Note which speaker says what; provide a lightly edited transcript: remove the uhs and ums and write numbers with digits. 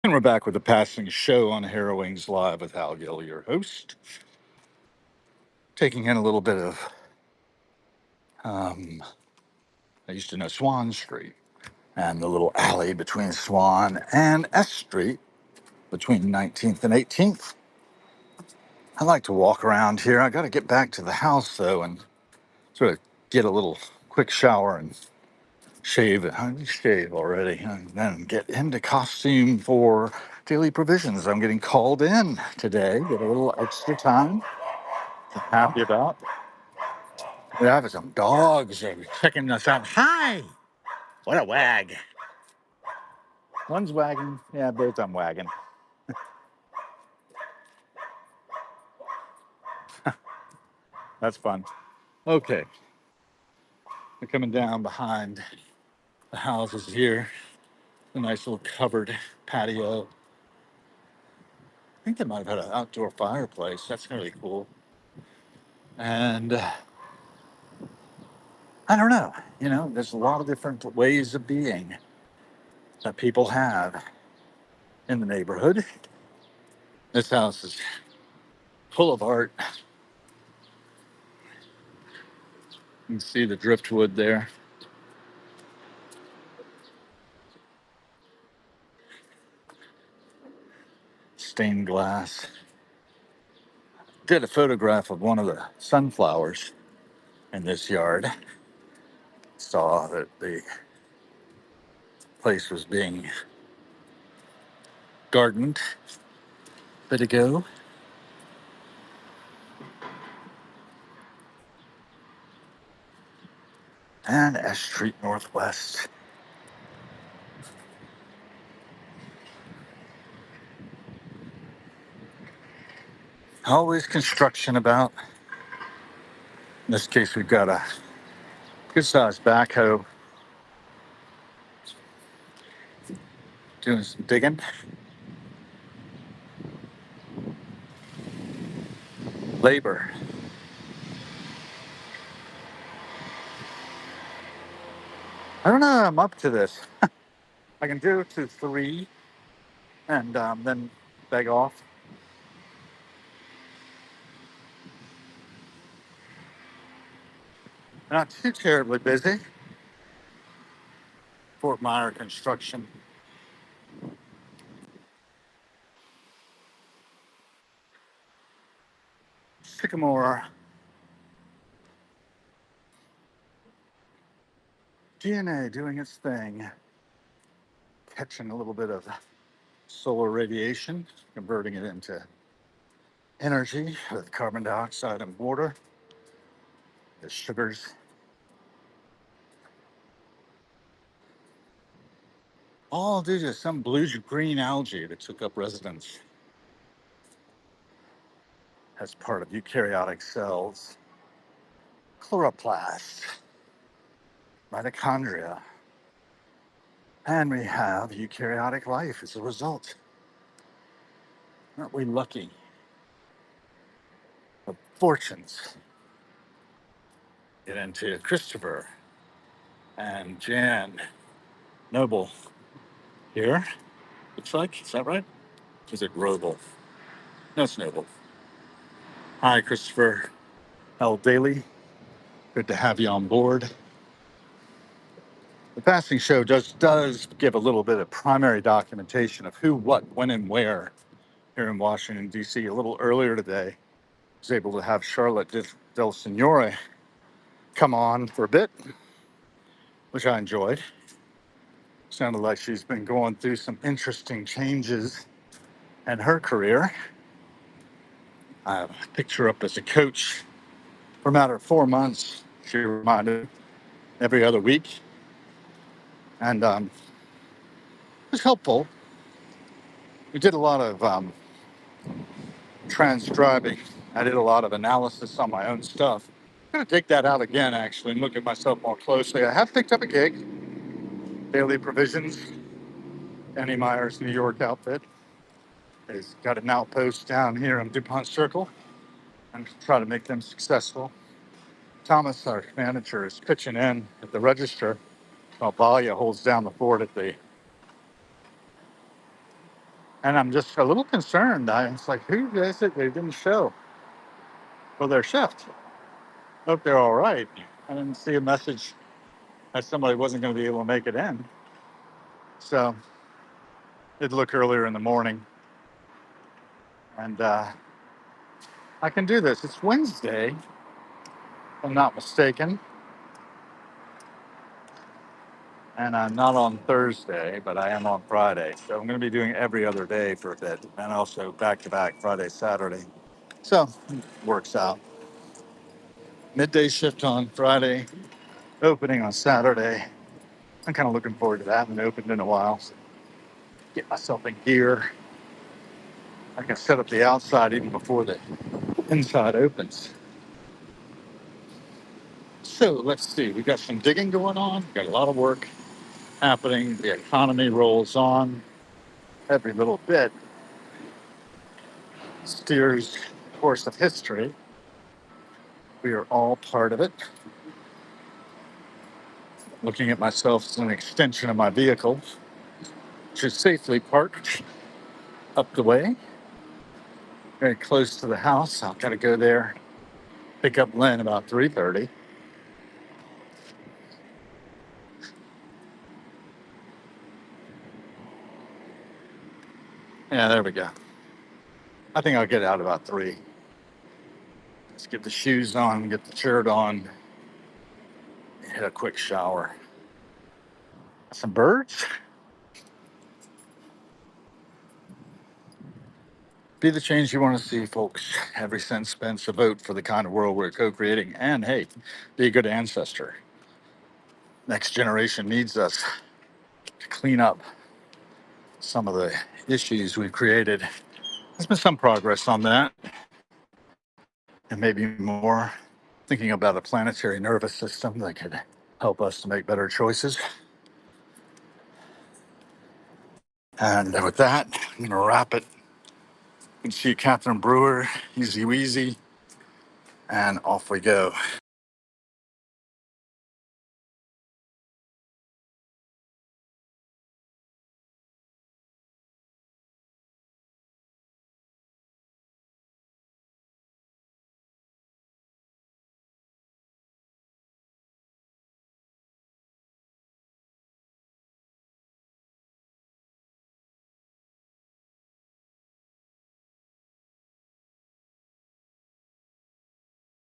Speaker 1: And we're back with the passing show on Harrowings Live with Hal Gill, your host, taking in a little bit of, I used to know Swan Street and the little alley between Swan and S Street between 19th and 18th. I like to walk around here. I got to get back to the house though and sort of get a little quick shower and shave. I shave already and then get into costume for daily provisions. I'm getting called in today, get a little extra time. I'm happy about. We have some dogs checking us out. Hi! What a wag. One's wagging. Yeah, both I'm wagging. That's fun. Okay, we're coming down behind the houses here. A nice little covered patio. I think they might have had an outdoor fireplace. That's really cool. And I don't know. There's a lot of different ways of being that people have in the neighborhood. This house is full of art. You can see the driftwood there. Stained glass. Did a photograph of one of the sunflowers in this yard. Saw that the place was being gardened a bit ago. And S Street Northwest. Always construction about. In this case, we've got a good sized backhoe doing some digging. Labor. I don't know. I'm up to this. I can do it to 3 and then beg off. Not too terribly busy. Fort Myer construction. Sycamore DNA doing its thing. Catching a little bit of solar radiation, converting it into energy with carbon dioxide and water, the sugars, all due to some blue-green algae that took up residence as part of eukaryotic cells, chloroplasts, mitochondria, and we have eukaryotic life as a result. Aren't we lucky? The fortunes get into Christopher and Jan Noble here. Looks like, is that right? Is it Roble? No, it's Noble. Hi, Christopher L. Daly. Good to have you on board. The passing show does give a little bit of primary documentation of who, what, when, and where here in Washington, D.C. A little earlier today, I was able to have Charlotte Del Signore come on for a bit, which I enjoyed. Sounded like she's been going through some interesting changes in her career. I picked her up as a coach for a matter of 4 months. She reminded me every other week, and it was helpful. We did a lot of transcribing. I did a lot of analysis on my own stuff. I'm going to take that out again, actually, and look at myself more closely. I have picked up a gig, Daily Provisions, Annie Meyer's New York outfit. Has got an outpost down here on DuPont Circle and try to make them successful. Thomas, our manager, is pitching in at the register while Valia holds down the fort at the And I'm just a little concerned. It's like, who is it they didn't show for their shift? Hope they're all right. I didn't see a message that somebody wasn't going to be able to make it in. So it'd look earlier in the morning. And I can do this. It's Wednesday, if I'm not mistaken. And I'm not on Thursday, but I am on Friday. So I'm going to be doing every other day for a bit, and also back to back Friday, Saturday. So works out. Midday shift on Friday, opening on Saturday. I'm kind of looking forward to that. I haven't opened in a while. So get myself in gear. I can set up the outside even before the inside opens. So let's see. We've got some digging going on. We've got a lot of work happening. The economy rolls on. Every little bit steers the course of history. We are all part of it. Looking at myself as an extension of my vehicle, which is safely parked up the way, very close to the house. I've got to go there, pick up Lynn about 3:30. Yeah, there we go. I think I'll get out about 3. Let's get the shoes on, get the shirt on, hit a quick shower. Some birds. Be the change you want to see, folks. Every cent spent's a vote for the kind of world we're co-creating. And hey, be a good ancestor. Next generation needs us to clean up some of the issues we've created. There's been some progress on that, and maybe more. Thinking about a planetary nervous system that could help us to make better choices. And with that, I'm going to wrap it. You can see Catherine Brewer, easy weezy, and off we go.